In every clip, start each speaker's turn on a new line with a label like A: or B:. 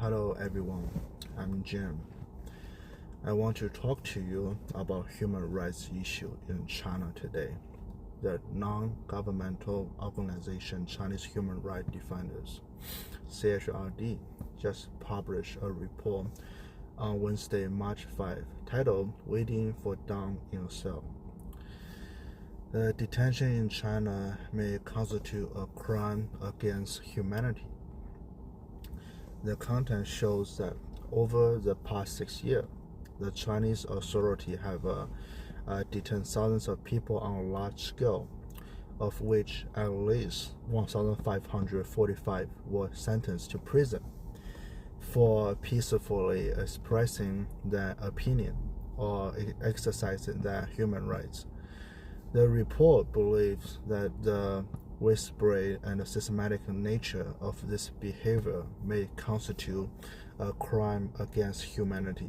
A: Hello everyone, I'm Jim. I want to talk to you about human rights issue in China today. The non-governmental organization Chinese Human Rights Defenders, CHRD, just published a report on Wednesday, March 5, titled Waiting for Dawn in a Cell. The detention in China may constitute a crime against humanity. The content shows that over the past 6 years, the Chinese authorities have detained thousands of people on a large scale, of which at least 1,545 were sentenced to prison for peacefully expressing their opinion or exercising their human rights. The report believes that the widespread and systematic nature of this behavior may constitute a crime against humanity.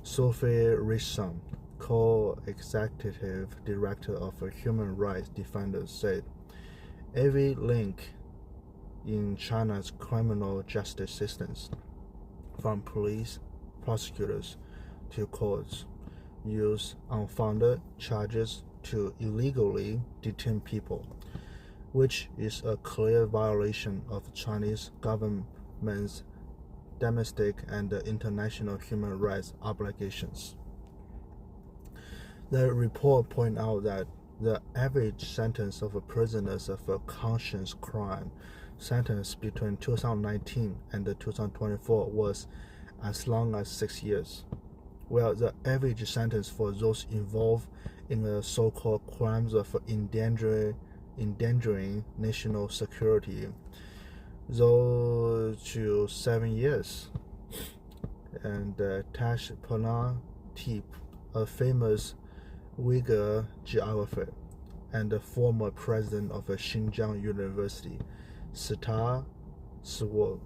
A: Sophie Richson, co-executive director of Human Rights Defenders, said, "Every link in China's criminal justice systems, from police, prosecutors, to courts, use unfounded charges to illegally detain people, which is a clear violation of Chinese government's domestic and international human rights obligations." The report points out that the average sentence of prisoners of a conscience crime sentenced between 2019 and 2024 was as long as 6 years, while the average sentence for those involved in the so-called crimes of endangering national security though to 7 years. And Tash Panatip, a famous Uyghur geographer and the former president of Xinjiang University, Star Sword,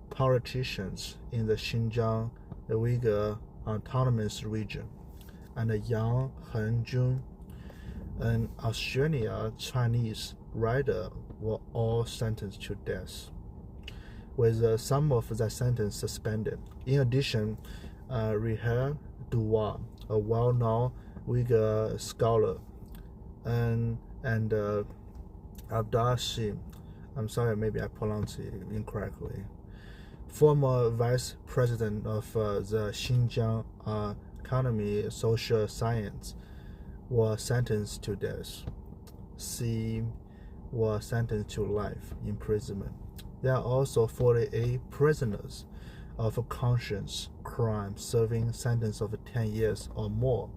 A: politicians in the Xinjiang Uyghur Autonomous Region, and Yang Hengjun, an Australian Chinese writer, were all sentenced to death, with some of their sentence suspended. In addition, Rihar Dua, a well-known Uyghur scholar, and Abdashi, I'm sorry, maybe I pronounced it incorrectly, former vice president of the Xinjiang Academy of Social Science, were sentenced to death. C were sentenced to life imprisonment. There are also 48 prisoners of conscience crime serving sentence of 10 years or more.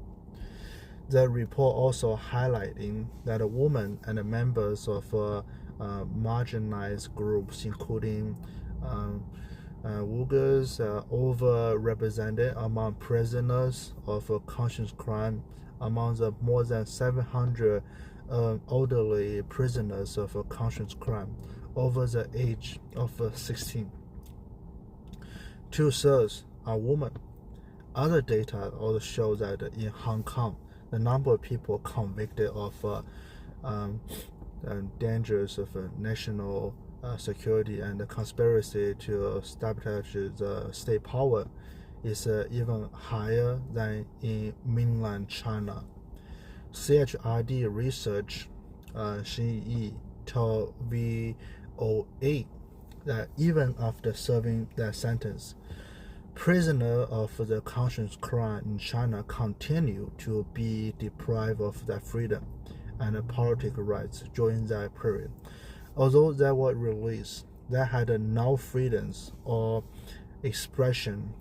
A: The report also highlighting that women and members of marginalized groups, including Uyghurs, overrepresented among prisoners of conscience crime among the more than 700 elderly prisoners of conscience crime over the age of 16. 2/3 are women. Other data also show that in Hong Kong, the number of people convicted of dangers of national security and conspiracy to sabotage the state power is even higher than in mainland China. CHRD research Xinyi told VOA that even after serving their sentence, prisoners of the conscience crime in China continue to be deprived of their freedom and political rights during that period. Although they were released, they had no freedoms or expression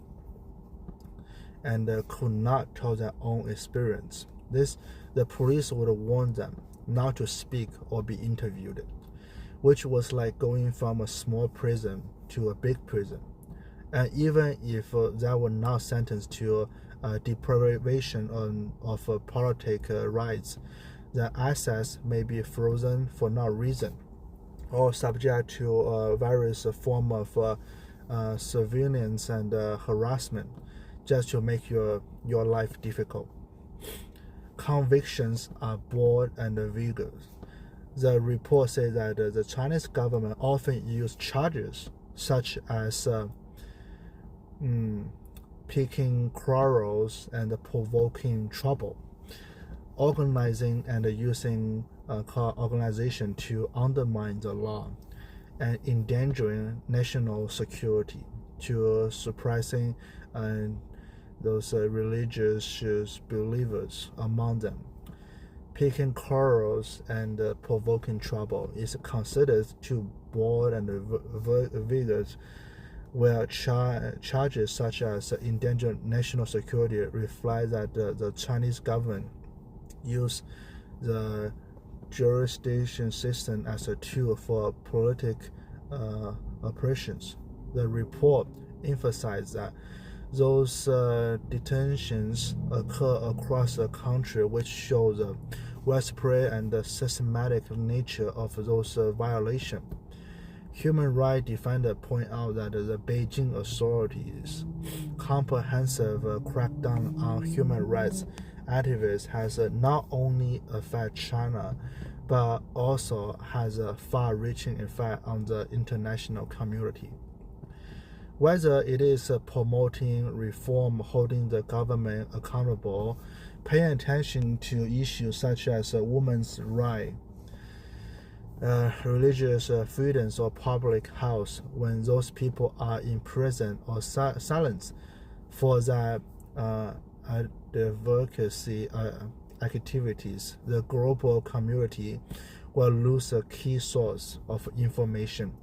A: and could not tell their own experience. The police would warn them not to speak or be interviewed, which was like going from a small prison to a big prison. And even if they were not sentenced to deprivation of political rights, their access may be frozen for no reason, or subject to various forms of surveillance and harassment, just to make your life difficult. Convictions are bold and vigorous. The report says that the Chinese government often used charges such as picking quarrels and provoking trouble, organizing and using organization to undermine the law, and endangering national security, to suppressing those religious believers among them. Picking quarrels and provoking trouble is considered too broad and vigorous, where charges such as endangering national security reflect that the Chinese government used the jurisdiction system as a tool for political operations. The report emphasized that those detentions occur across the country, which show the widespread and systematic nature of those violations. Human rights defenders point out that the Beijing authorities' comprehensive crackdown on human rights activists has not only affected China, but also has a far-reaching effect on the international community. Whether it is promoting reform, holding the government accountable, paying attention to issues such as women's rights, religious freedoms, or public health, when those people are imprisoned or silenced for their advocacy activities, the global community will lose a key source of information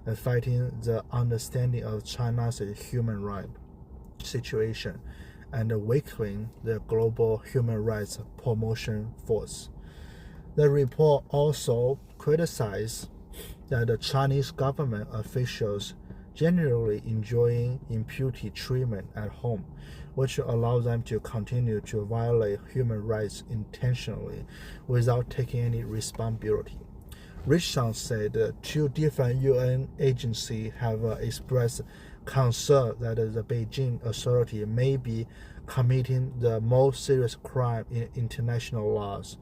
A: affecting the understanding of China's human rights situation and weakening the global human rights promotion force. The report also criticized that the Chinese government officials generally enjoying impunity treatment at home, which allows them to continue to violate human rights intentionally without taking any responsibility. Richardson said 2 different UN agencies have expressed concern that the Beijing authority may be committing the most serious crime in international laws,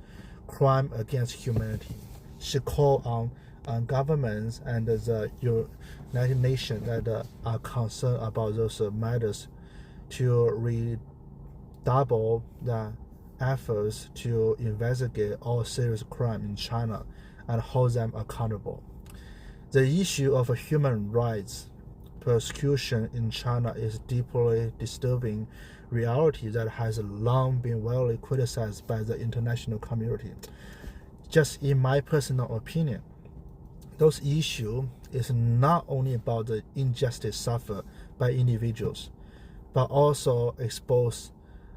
A: crime against humanity. She called on governments and the United Nations that are concerned about those matters to redouble the efforts to investigate all serious crime in China and hold them accountable. The issue of human rights persecution in China is deeply disturbing reality that has long been widely criticized by the international community. Just in my personal opinion, those issues is not only about the injustice suffered by individuals, but also expose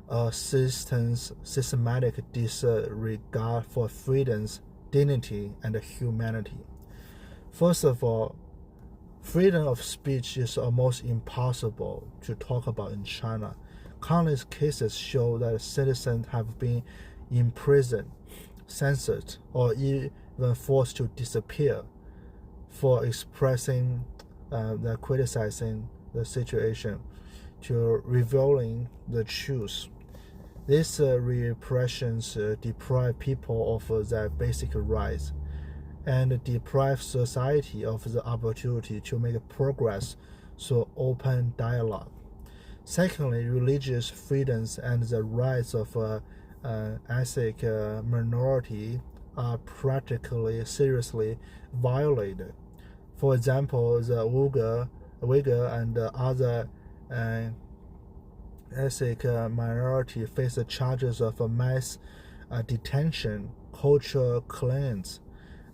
A: a systematic disregard for freedoms, dignity, and humanity. First of all, freedom of speech is almost impossible to talk about in China. Countless cases show that citizens have been imprisoned, censored, or even forced to disappear for expressing criticizing the situation, to revealing the truth. These repressions deprive people of their basic rights and deprive society of the opportunity to make progress through open dialogue. Secondly, religious freedoms and the rights of ethnic minority are practically seriously violated. For example, the Uyghur and other ethnic minority face charges of mass detention, cultural clearance,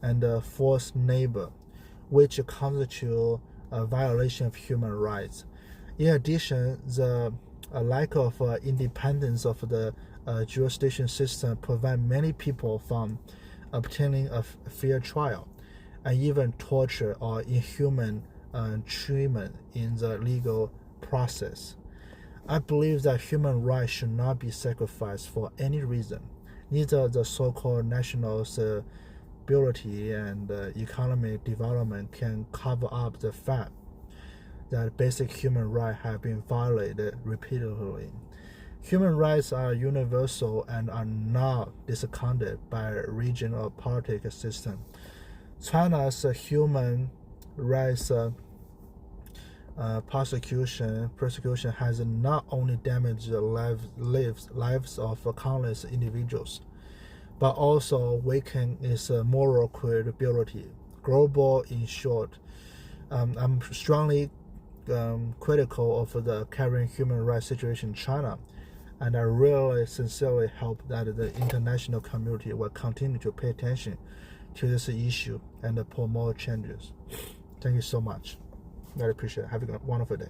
A: and forced labor, which constitute a violation of human rights. In addition, the lack of independence of the jurisdiction system prevents many people from obtaining a fair trial, and even torture or inhuman treatment in the legal process. I believe that human rights should not be sacrificed for any reason. Neither the so-called national stability and economic development can cover up the fact that basic human rights have been violated repeatedly. Human rights are universal and are not discounted by region or political system. China's human rights persecution has not only damaged the lives of countless individuals, but also weakened its moral credibility. Global, in short, I'm strongly critical of the current human rights situation in China, and I really sincerely hope that the international community will continue to pay attention to this issue and promote changes. Thank you so much. Very appreciate it. Have a wonderful day.